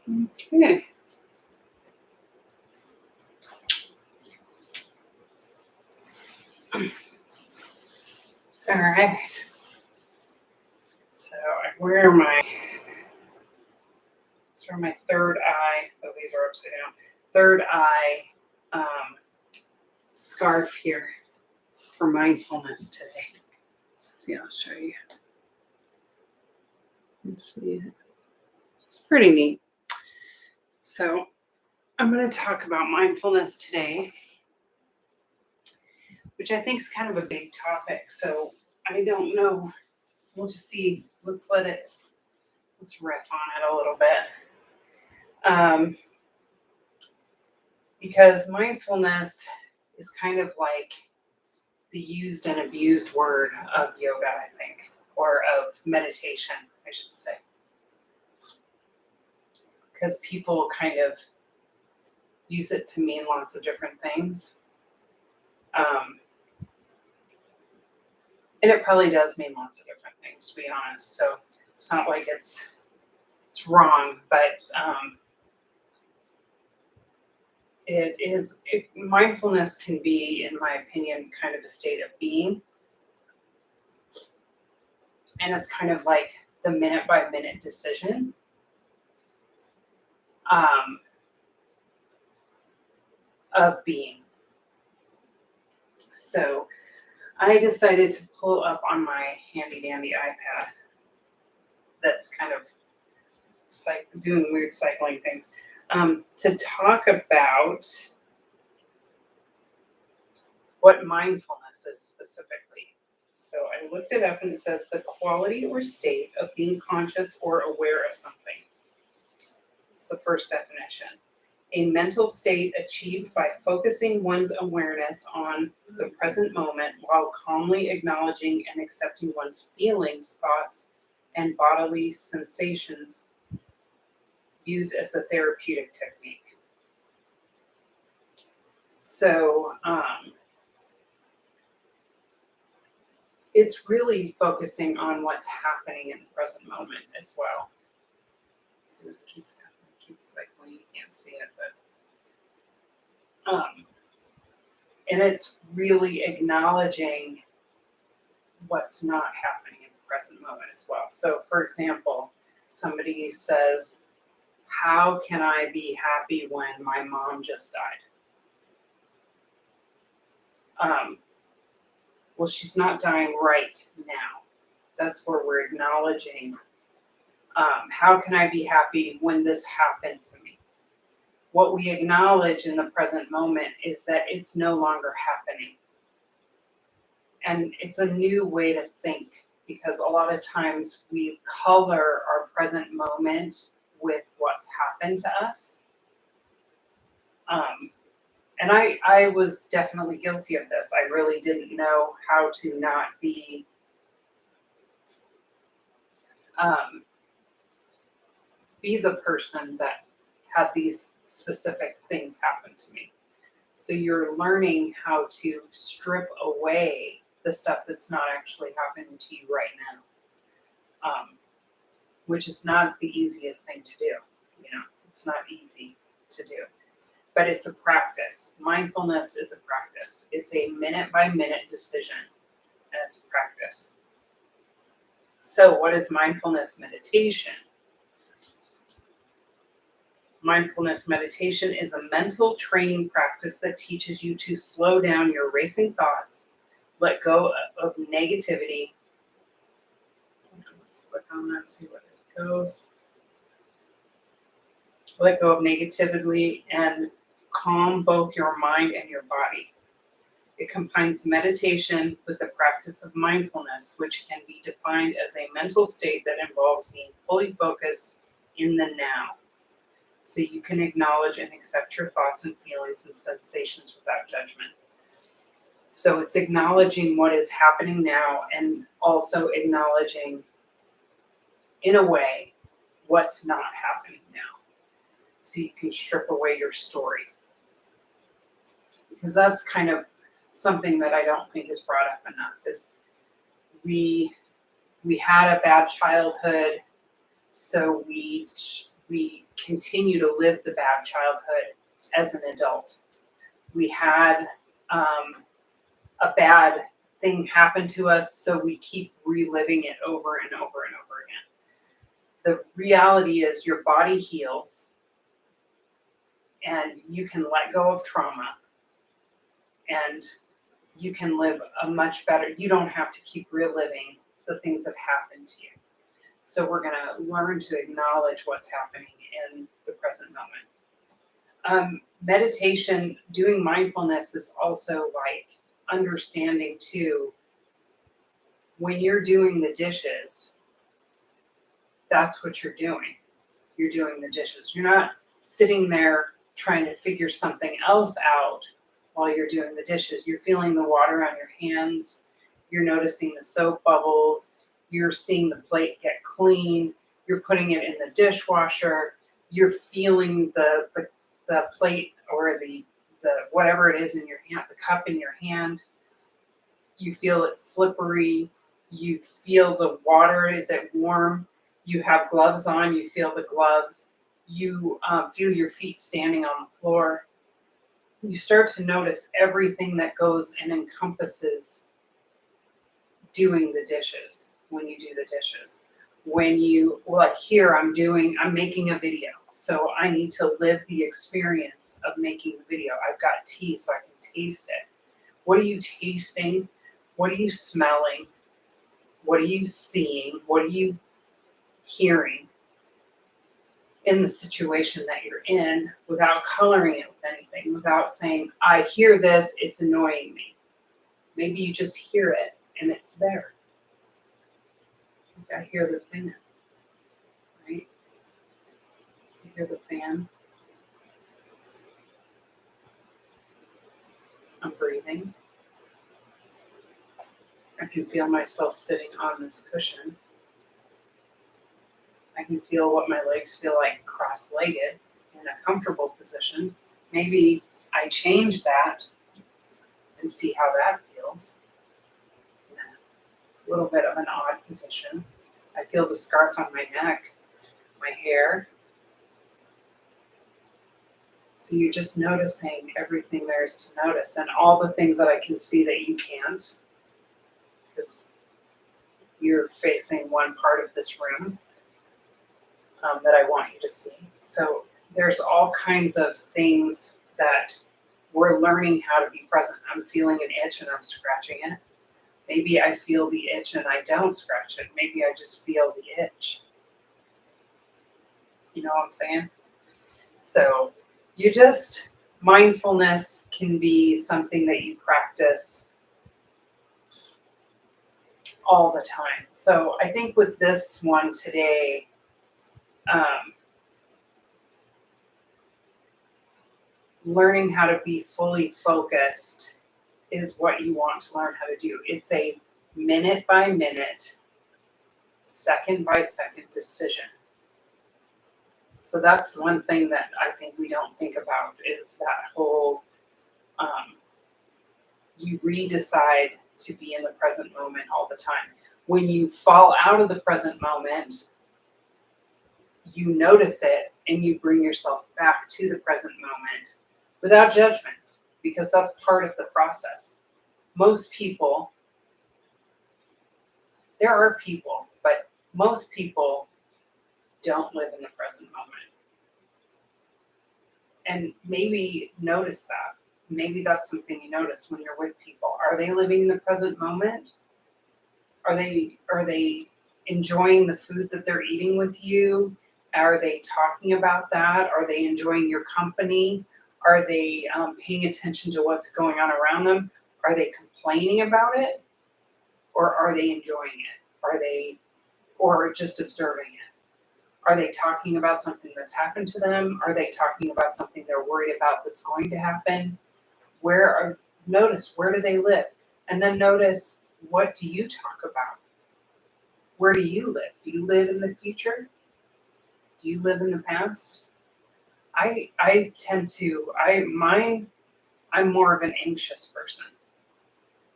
Okay. All right. So I wear my third eye. Oh, these are upside down. Third eye scarf here for mindfulness today. See, I'll show you. Let's see. It's pretty neat. So I'm going to talk about mindfulness today, which I think is kind of a big topic. So I don't know. We'll just see. Let's riff on it a little bit. Because mindfulness is kind of like the used and abused word of yoga, I think, or of meditation, I should say. Because people kind of use it to mean lots of different things. And it probably does mean lots of different things, to be honest. So it's not like it's wrong, but mindfulness can be, in my opinion, kind of a state of being. And it's kind of like the minute by minute decision. Of being. So I decided to pull up on my handy dandy iPad that's kind of doing weird cycling things to talk about what mindfulness is specifically. So I looked it up and it says the quality or state of being conscious or aware of something. It's the first definition. A mental state achieved by focusing one's awareness on the present moment while calmly acknowledging and accepting one's feelings, thoughts, and bodily sensations, used as a therapeutic technique. So it's really focusing on what's happening in the present moment as well. So this keeps cycling, you can't see it, but and it's really acknowledging what's not happening in the present moment as well. So for example, somebody says, how can I be happy when my mom just died? Well, she's not dying right now. That's where we're acknowledging, how can I be happy when this happened to me? What we acknowledge in the present moment is that it's no longer happening. And it's a new way to think, because a lot of times we color our present moment with what's happened to us. And I was definitely guilty of this. I really didn't know how to not be the person that had these specific things happen to me. So you're learning how to strip away the stuff that's not actually happening to you right now, which is not the easiest thing to do. It's not easy to do, but it's a practice. Mindfulness is a practice. It's a minute by minute decision, and it's a practice. So what is mindfulness meditation? Mindfulness meditation is a mental training practice that teaches you to slow down your racing thoughts, let go of negativity. Let's click on that, see where it goes. Let go of negativity and calm both your mind and your body. It combines meditation with the practice of mindfulness, which can be defined as a mental state that involves being fully focused in the now. So you can acknowledge and accept your thoughts and feelings and sensations without judgment. So it's acknowledging what is happening now and also acknowledging, in a way, what's not happening now. So you can strip away your story. Because that's kind of something that I don't think is brought up enough, is we had a bad childhood, so we We continue to live the bad childhood as an adult. We had a bad thing happen to us, so we keep reliving it over and over and over again. The reality is your body heals and you can let go of trauma and you can live a much better, you don't have to keep reliving the things that happened to you. So we're going to learn to acknowledge what's happening in the present moment. Meditation, doing mindfulness is also like understanding too, when you're doing the dishes, that's what you're doing. You're doing the dishes. You're not sitting there trying to figure something else out while you're doing the dishes. You're feeling the water on your hands. You're noticing the soap bubbles. You're seeing the plate get clean. You're putting it in the dishwasher. You're feeling the plate or the whatever it is in your hand, the cup in your hand. You feel it slippery. You feel the water. Is it warm? You have gloves on. You feel the gloves. You feel your feet standing on the floor. You start to notice everything that goes and encompasses doing the dishes when you do the dishes. When you, like here, I'm making a video. So I need to live the experience of making the video. I've got tea so I can taste it. What are you tasting? What are you smelling? What are you seeing? What are you hearing in the situation that you're in without coloring it with anything, without saying, I hear this, it's annoying me. Maybe you just hear it and it's there. I hear the fan, right? You hear the fan. I'm breathing. I can feel myself sitting on this cushion. I can feel what my legs feel like cross-legged in a comfortable position. Maybe I change that and see how that feels. In a little bit of an odd position. I feel the scarf on my neck, my hair. So you're just noticing everything there is to notice and all the things that I can see that you can't, because you're facing one part of this room that I want you to see. So there's all kinds of things that we're learning how to be present. I'm feeling an itch and I'm scratching it. Maybe I feel the itch and I don't scratch it. Maybe I just feel the itch. You know what I'm saying? So mindfulness can be something that you practice all the time. So I think with this one today, learning how to be fully focused is what you want to learn how to do. It's a minute by minute, second by second decision. So that's the one thing that I think we don't think about is that whole, you re-decide to be in the present moment all the time. When you fall out of the present moment, you notice it and you bring yourself back to the present moment without judgment, because that's part of the process. Most people, there are people, but most people don't live in the present moment. And maybe notice that. Maybe that's something you notice when you're with people. Are they living in the present moment? Are they enjoying the food that they're eating with you? Are they talking about that? Are they enjoying your company? Are they paying attention to what's going on around them? Are they complaining about it? Or are they enjoying it? Or just observing it? Are they talking about something that's happened to them? Are they talking about something they're worried about that's going to happen? Notice, where do they live? And then notice, what do you talk about? Where do you live? Do you live in the future? Do you live in the past? I'm more of an anxious person.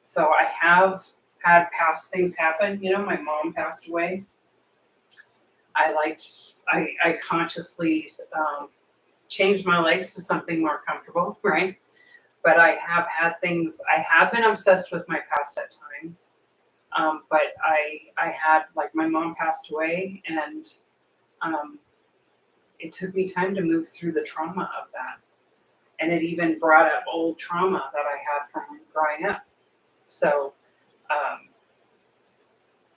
So I have had past things happen. You know, my mom passed away. I consciously changed my legs to something more comfortable, right? But I have had things, I have been obsessed with my past at times. But I had, like, my mom passed away, and um, it took me time to move through the trauma of that. And it even brought up old trauma that I had from growing up. So, um,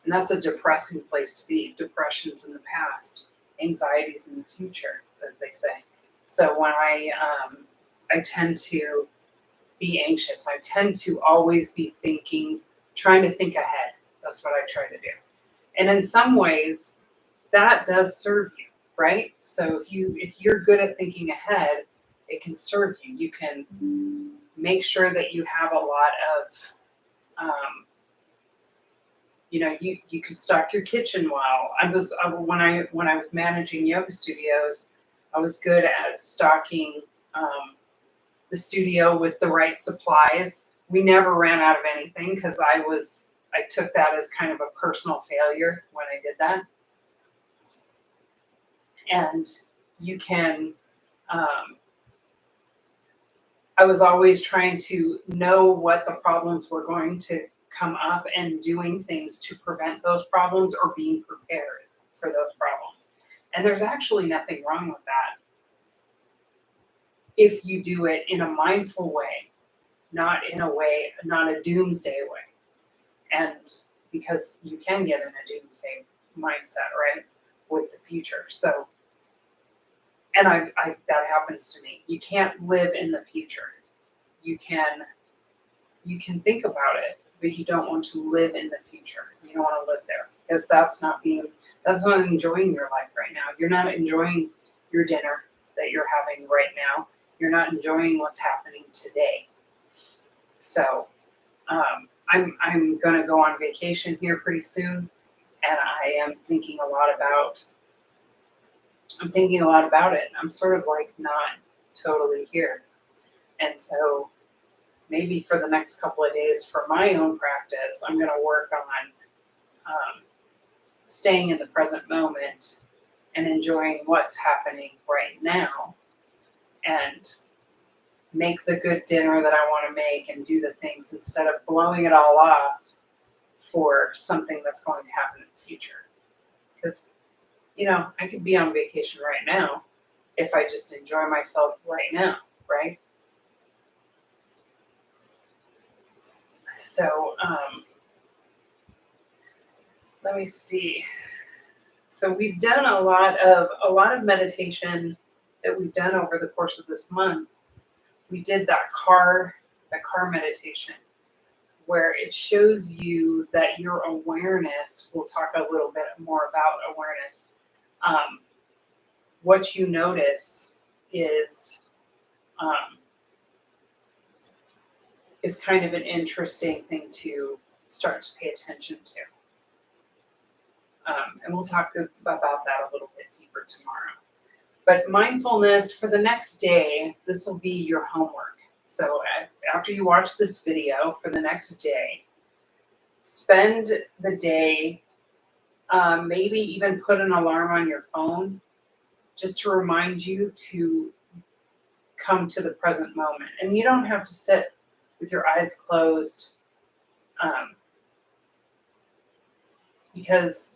and that's a depressing place to be. Depression's in the past, anxiety's in the future, as they say. So when I tend to be anxious, I tend to always be thinking, trying to think ahead. That's what I try to do. And in some ways, that does serve you, right? So if you're good at thinking ahead, it can serve you. You can make sure that you have a lot of you could stock your kitchen well. When I was managing yoga studios, I was good at stocking the studio with the right supplies. We never ran out of anything because I took that as kind of a personal failure when I did that. And you can I was always trying to know what the problems were going to come up and doing things to prevent those problems or being prepared for those problems. And there's actually nothing wrong with that if you do it in a mindful way, not a doomsday way. And because you can get in a doomsday mindset, right, with the future. So, and that happens to me. You can't live in the future. You can think about it, but you don't want to live in the future. You don't want to live there because that's not enjoying your life right now. You're not enjoying your dinner that you're having right now. You're not enjoying what's happening today. So I'm going to go on vacation here pretty soon, and I am thinking a lot about. I'm thinking a lot about it. I'm sort of like not totally here, and so maybe for the next couple of days for my own practice, I'm going to work on staying in the present moment and enjoying what's happening right now, and make the good dinner that I want to make and do the things instead of blowing it all off for something that's going to happen in the future. Because, I could be on vacation right now if I just enjoy myself right now, right? So, let me see. So we've done a lot of meditation that we've done over the course of this month. We did that car meditation where it shows you that your awareness, we'll talk a little bit more about awareness. What you notice is kind of an interesting thing to start to pay attention to. And we'll talk about that a little bit deeper tomorrow. But mindfulness for the next day, this will be your homework. So after you watch this video for the next day, spend the day, maybe even put an alarm on your phone just to remind you to come to the present moment. And you don't have to sit with your eyes closed because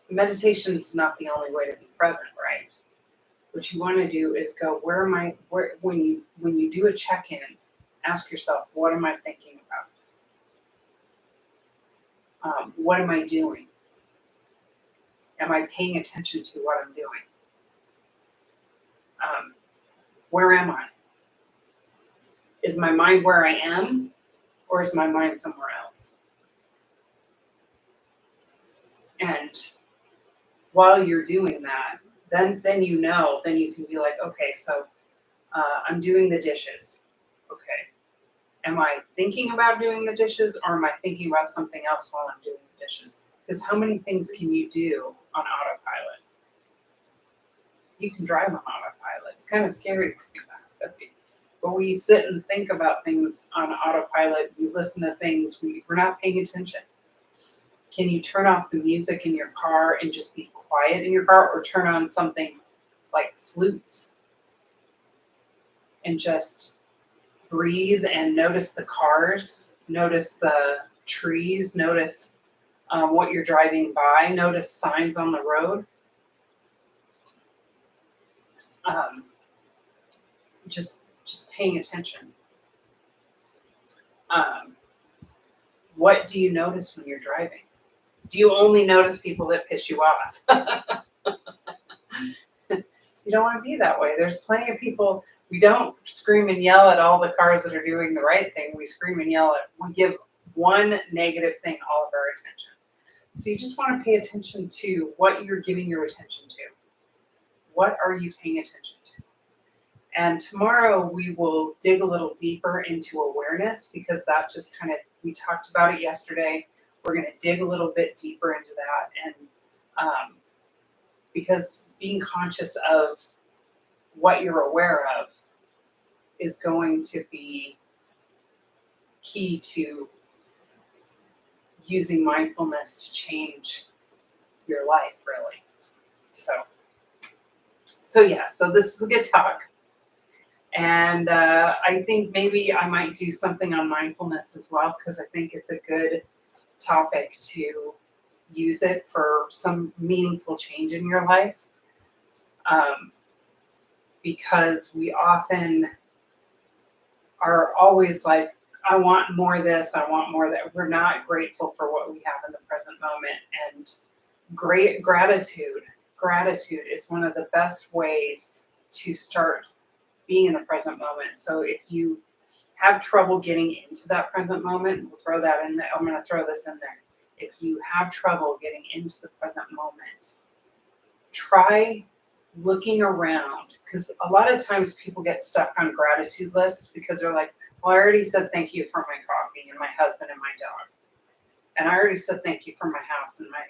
meditation is not the only way to be present, right? What you want to do is go, when you do a check-in, ask yourself, what am I thinking about? What am I doing? Am I paying attention to what I'm doing? Where am I? Is my mind where I am, or is my mind somewhere else? And while you're doing that, then you can be like, okay, so I'm doing the dishes. Okay. Am I thinking about doing the dishes, or am I thinking about something else while I'm doing the dishes? Because how many things can you do on autopilot? You can drive on autopilot. It's kind of scary to think about. But we sit and think about things on autopilot. We listen to things. We're not paying attention. Can you turn off the music in your car and just be quiet in your car, or turn on something like flutes and just breathe and notice the cars, notice the trees, notice what you're driving by, notice signs on the road. Just paying attention. What do you notice when you're driving? Do you only notice people that piss you off? You don't want to be that way. There's plenty of people. We don't scream and yell at all the cars that are doing the right thing. We scream and yell at, we give one negative thing all of our attention. So you just want to pay attention to what you're giving your attention to. What are you paying attention to? And tomorrow we will dig a little deeper into awareness, because that just kind of, we talked about it yesterday. We're going to dig a little bit deeper into that. And because being conscious of what you're aware of is going to be key to using mindfulness to change your life, really. So this is a good talk. And I think maybe I might do something on mindfulness as well, because I think it's a good topic to use it for some meaningful change in your life. Because we often are always like, I want more of this, I want more of that. We're not grateful for what we have in the present moment. And gratitude is one of the best ways to start being in the present moment. So if you have trouble getting into that present moment, we'll throw that in there. I'm going to throw this in there. If you have trouble getting into the present moment, try looking around, because a lot of times people get stuck on gratitude lists because they're like, well, I already said thank you for my coffee and my husband and my dog. And I already said thank you for my house and my,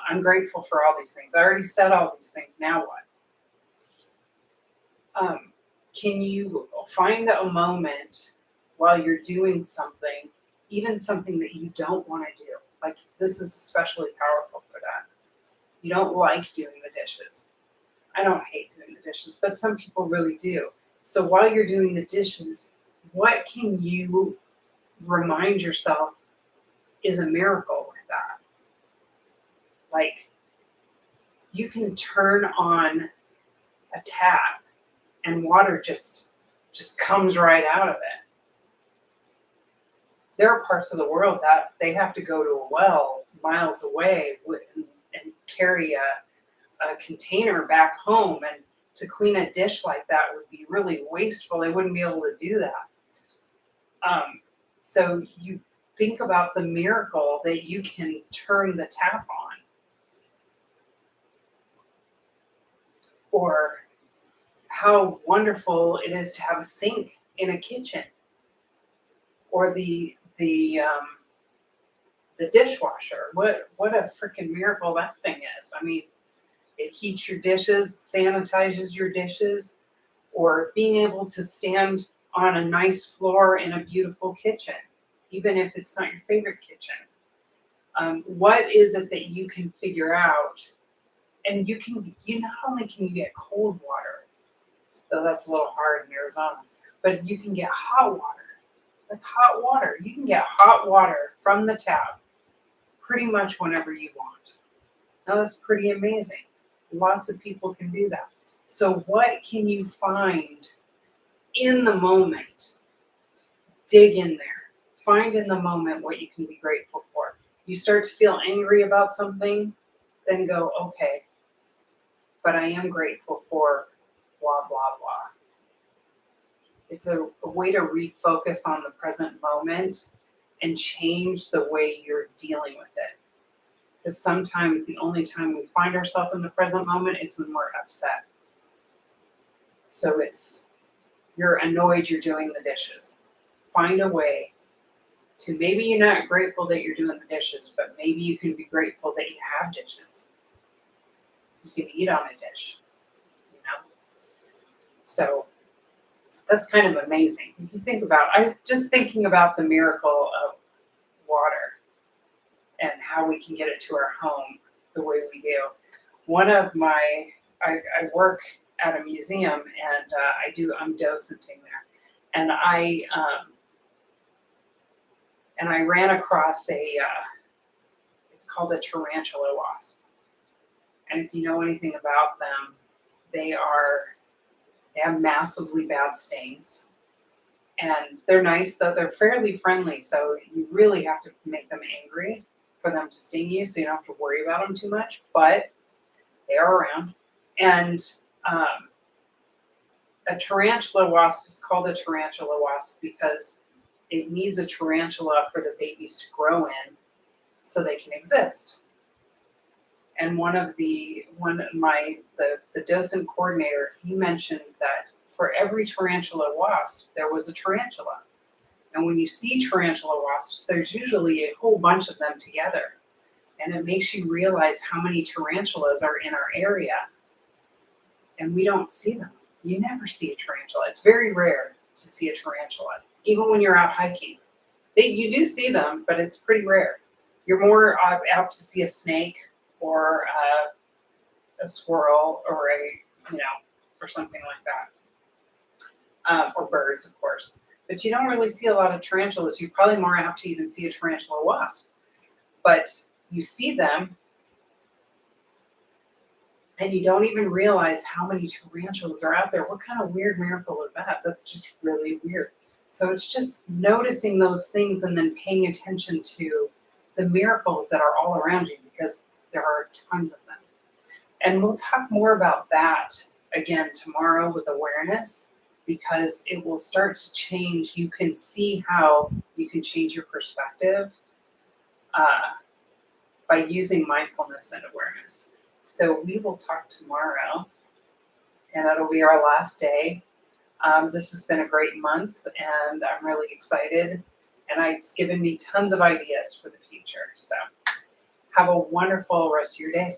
I'm grateful for all these things. I already said all these things. Now what? Can you find a moment while you're doing something, even something that you don't want to do? Like, this is especially powerful for that. You don't like doing the dishes. I don't hate doing the dishes, but some people really do. So while you're doing the dishes, what can you remind yourself is a miracle with that? Like, you can turn on a tap and water just comes right out of it. There are parts of the world that they have to go to a well miles away and carry a container back home, and to clean a dish like that would be really wasteful. They wouldn't be able to do that. So you think about the miracle that you can turn the tap on. Or how wonderful it is to have a sink in a kitchen. Or the dishwasher. What a freaking miracle that thing is. I mean, it heats your dishes, sanitizes your dishes, or being able to stand on a nice floor in a beautiful kitchen, even if it's not your favorite kitchen. What is it that you can figure out? And you not only can you get cold water, though that's a little hard in Arizona, but you can get hot water. Like hot water. You can get hot water from the tap pretty much whenever you want. Now that's pretty amazing. Lots of people can do that. So what can you find in the moment? Dig in there. Find in the moment what you can be grateful for. You start to feel angry about something, then go, okay, but I am grateful for blah, blah, blah. It's a way to refocus on the present moment and change the way you're dealing with it. Because sometimes the only time we find ourselves in the present moment is when we're upset. So you're annoyed you're doing the dishes. Find a way to, maybe you're not grateful that you're doing the dishes, but maybe you can be grateful that you have dishes. You can eat on a dish, So that's kind of amazing. If you think about, I'm just thinking about the miracle of water. and how we can get it to our home the way we do. One of my, I work at a museum, and I'm docenting there, and I ran across it's called a tarantula wasp. And if you know anything about them, they have massively bad stings. And they're nice, though they're fairly friendly, so you really have to make them angry for them to sting you, so you don't have to worry about them too much, but they are around. And a tarantula wasp is called a tarantula wasp because it needs a tarantula for the babies to grow in so they can exist. And the docent coordinator, he mentioned that for every tarantula wasp, there was a tarantula. And when you see tarantula wasps, there's usually a whole bunch of them together. And it makes you realize how many tarantulas are in our area. And we don't see them. You never see a tarantula. It's very rare to see a tarantula, even when you're out hiking. You do see them, but it's pretty rare. You're more apt to see a snake or a squirrel or or something like that, or birds, of course. But you don't really see a lot of tarantulas. You're probably more apt to even see a tarantula wasp. But you see them, and you don't even realize how many tarantulas are out there. What kind of weird miracle is that? That's just really weird. So it's just noticing those things and then paying attention to the miracles that are all around you, because there are tons of them. And we'll talk more about that again tomorrow with awareness, because it will start to change. You can see how you can change your perspective by using mindfulness and awareness. So we will talk tomorrow, and that'll be our last day. This has been a great month, and I'm really excited. And it's given me tons of ideas for the future. So have a wonderful rest of your day.